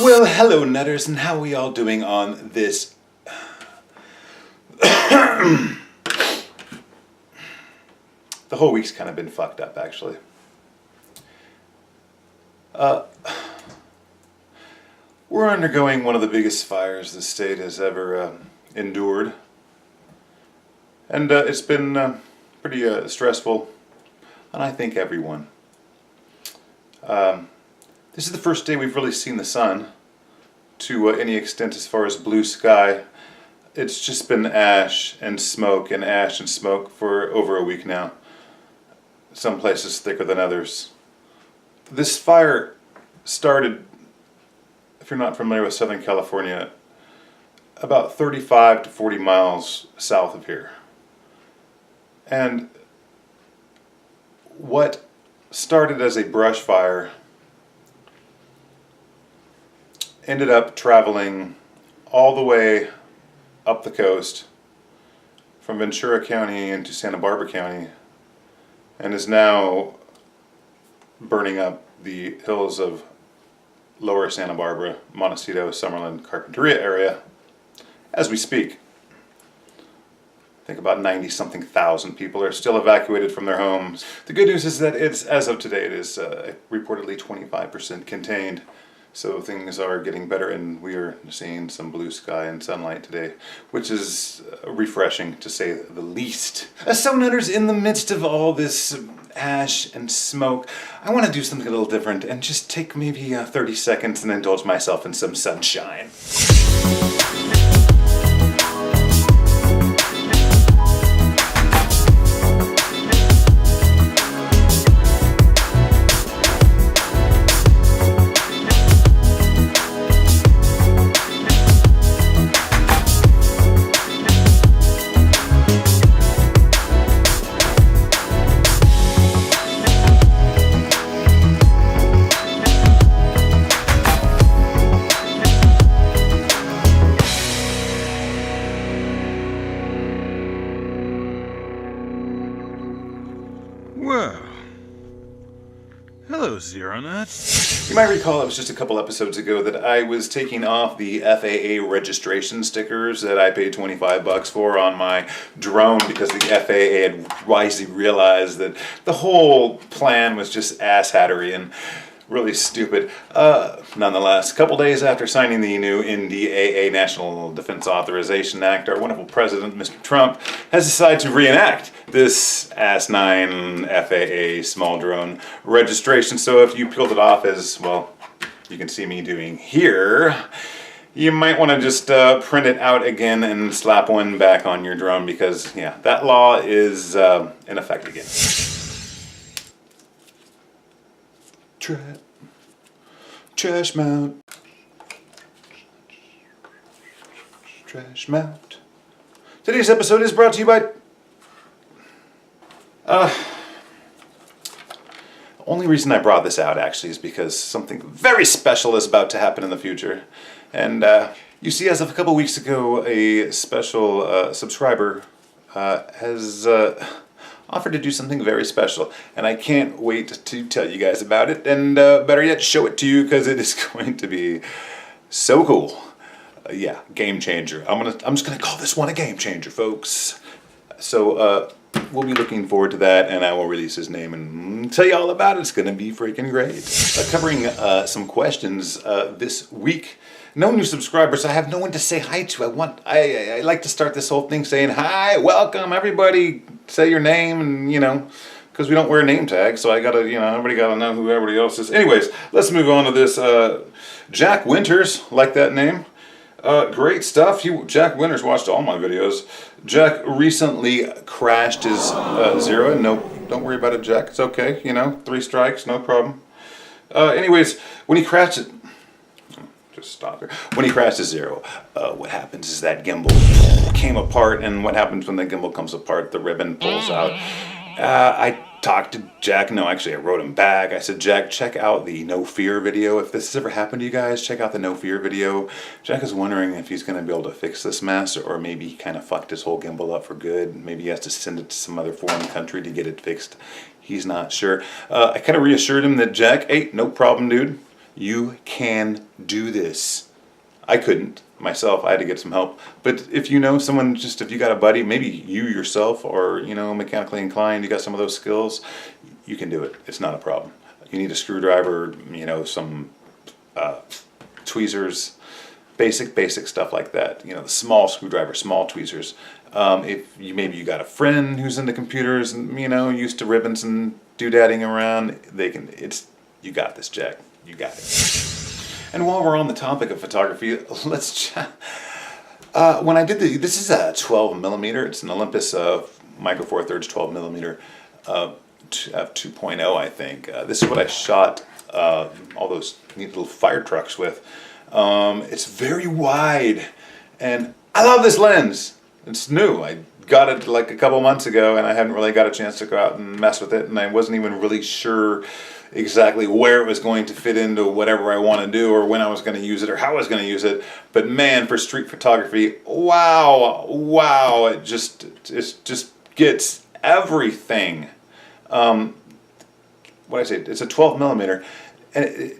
Well, hello Nutters, and how are we all doing on this the whole week's kind of been fucked up, actually. We're undergoing one of the biggest fires the state has ever endured, and it's been pretty stressful on, I think, everyone. This is the first day we've really seen the sun to any extent as far as blue sky. It's just been ash and smoke for over a week now. Some places thicker than others. This fire started, if you're not familiar with Southern California, about 35 to 40 miles south of here. And what started as a brush fire ended up traveling all the way up the coast from Ventura County into Santa Barbara County, and is now burning up the hills of lower Santa Barbara, Montecito, Summerlin, Carpinteria area as we speak. I think about 90-something thousand people are still evacuated from their homes. The good news is that it's, as of today, it is reportedly 25% contained. So things are getting better, and we are seeing some blue sky and sunlight today, which is refreshing to say the least. As so Nutters, in the midst of all this ash and smoke, I want to do something a little different and just take maybe 30 seconds and indulge myself in some sunshine. Well, hello, Xiro Nut. You might recall it was just a couple episodes ago that I was taking off the FAA registration stickers that I paid $25 for on my drone because the FAA had wisely realized that the whole plan was just asshattery and really stupid. Nonetheless, a couple days after signing the new NDAA, National Defense Authorization Act, our wonderful president, Mr. Trump, has decided to reenact this asinine FAA small drone registration. So if you peeled it off as, well, you can see me doing here, you might want to just print it out again and slap one back on your drone because, yeah, that law is in effect again. Trash mount. Trash mount. Today's episode is brought to you by... The only reason I brought this out actually is because something very special is about to happen in the future. And you see, as of a couple weeks ago, a special subscriber has... offered to do something very special, and I can't wait to tell you guys about it, and better yet, show it to you, because it is going to be so cool. Yeah, game changer. I'm just gonna call this one a game changer, folks. So we'll be looking forward to that, and I will release his name and tell you all about it. It's gonna be freaking great. Covering some questions this week. No new subscribers. I have no one to say hi to. I like to start this whole thing saying hi, welcome, everybody. Say your name, and because we don't wear name tags, so I gotta, everybody gotta know who everybody else is. Anyways, let's move on to this. Jack Winters, like that name. Great stuff. Jack Winters watched all my videos. Jack recently crashed his Xiro. No, don't worry about it, Jack. It's okay. 3 strikes, no problem. Anyways, when he crashed it. Stop here. When he crashed his Xiro, what happens is that gimbal came apart, and what happens when the gimbal comes apart? The ribbon pulls out. I talked to Jack. No, actually, I wrote him back. I said, Jack, check out the No Fear video. If this has ever happened to you guys, check out the No Fear video. Jack is wondering if he's going to be able to fix this mess, or maybe he kind of fucked his whole gimbal up for good. Maybe he has to send it to some other foreign country to get it fixed. He's not sure. I kind of reassured him that, Jack, hey, no problem, dude. You can do this. I couldn't myself. I had to get some help. But if you know someone, just if you got a buddy, maybe you yourself or, mechanically inclined, you got some of those skills, you can do it. It's not a problem. You need a screwdriver, some tweezers, basic stuff like that. The small screwdriver, small tweezers. If maybe you got a friend who's into computers and, used to ribbons and doodadding around, you got this, Jack. You got it. And while we're on the topic of photography, let's when I did this is a 12 millimeter. It's an Olympus Micro Four Thirds 12 millimeter f2.0, I think. This is what I shot all those neat little fire trucks with. It's very wide, and I love this lens. It's new. I got it like a couple months ago, and I hadn't really got a chance to go out and mess with it, and I wasn't even really sure exactly where it was going to fit into whatever I want to do, or when I was going to use it, or how I was going to use it. But man, for street photography, wow, it just gets everything. What I say, it's a 12 millimeter, and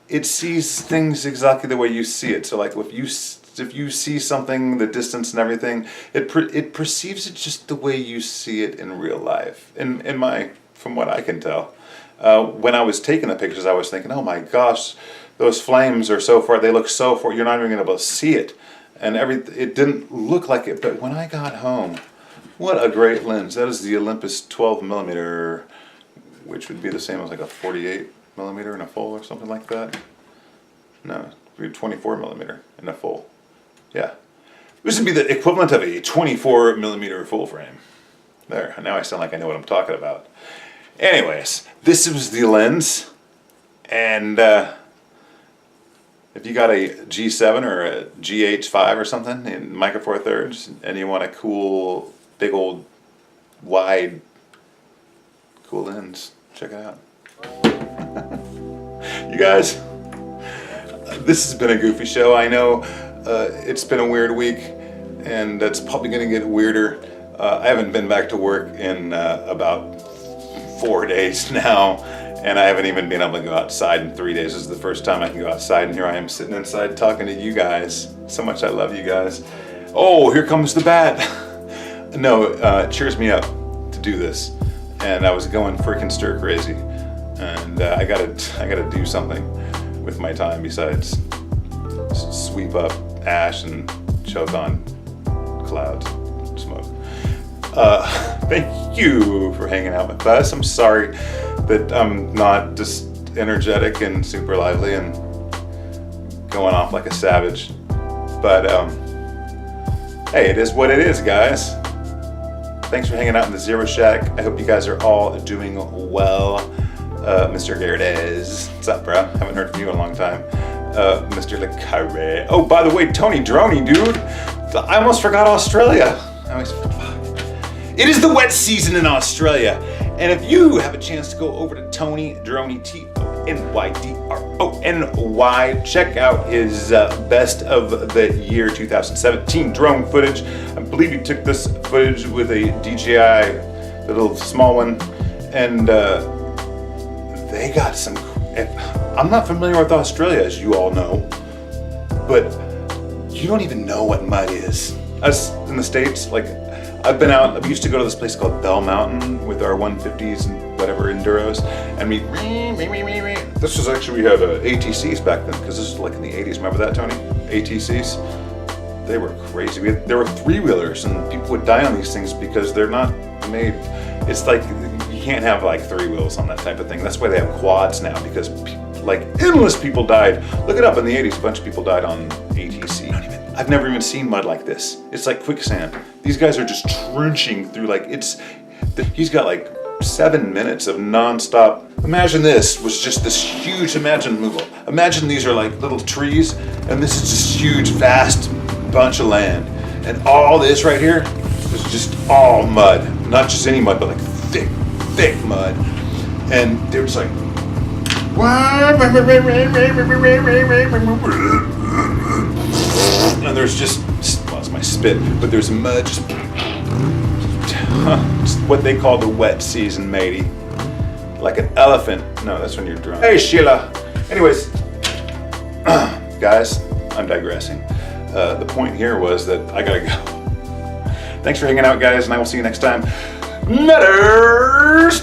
it sees things exactly the way you see it. So like if you see something, the distance and everything, it perceives it just the way you see it in real life. From what I can tell. When I was taking the pictures, I was thinking, oh my gosh, those flames are so far, they look so far, you're not even going to be able to see it. And it didn't look like it, but when I got home, what a great lens. That is the Olympus 12 millimeter, which would be the same as like a 48 millimeter in a full or something like that. No, it would be 24 millimeter in a full. Yeah. This would be the equivalent of a 24 millimeter full frame. There, now I sound like I know what I'm talking about. Anyways, this was the lens, and if you got a G7 or a GH5 or something in Micro Four Thirds, and you want a cool, big old, wide, cool lens, check it out. You guys, this has been a goofy show. I know it's been a weird week, and it's probably going to get weirder. I haven't been back to work in about 4 days now, and I haven't even been able to go outside in 3 days. This is the first time I can go outside, and here I am sitting inside talking to you guys. So much I love you guys. Oh, here comes the bat. No, it cheers me up to do this, and I was going freaking stir crazy, and I gotta do something with my time besides sweep up ash and choke on clouds, smoke. Thank you for hanging out with us. I'm sorry that I'm not just energetic and super lively and going off like a savage, but hey, it is what it is, guys. Thanks for hanging out in the Xiro Shack. I hope you guys are all doing well. Mr. Gerdes, what's up, bro? Haven't heard from you in a long time. Mr. Le Carre. Oh, by the way, Tony Droney, dude. I almost forgot Australia. It is the wet season in Australia, and if you have a chance to go over to Tony Droney, TonyDroney, check out his best of the year 2017 drone footage. I believe he took this footage with a DJI, the little small one, and they got some. I'm not familiar with Australia, as you all know, but you don't even know what mud is. Us in the States, like. I've been out, we used to go to this place called Bell Mountain with our 150s and whatever Enduros, and this was actually, we had ATCs back then, because this was like in the 80s, remember that, Tony? ATCs? They were crazy. There were three-wheelers, and people would die on these things because they're not made, it's like, you can't have like three wheels on that type of thing. That's why they have quads now, because endless people died. Look it up, in the 80s, a bunch of people died on ATC. I've never even seen mud like this. It's like quicksand. These guys are just trenching through he's got like 7 minutes of non-stop. Imagine this was just this huge, imagine these are like little trees, and this is this huge, vast bunch of land. And all this right here is just all mud. Not just any mud, but like thick mud. And they're just like, and there's just, well, it's my spit, but there's mud, just what they call the wet season, matey. Like an elephant. No, that's when you're drunk. Hey, Sheila. Anyways, Guys, I'm digressing. The point here was that I gotta go. Thanks for hanging out, guys, and I will see you next time. Nutters!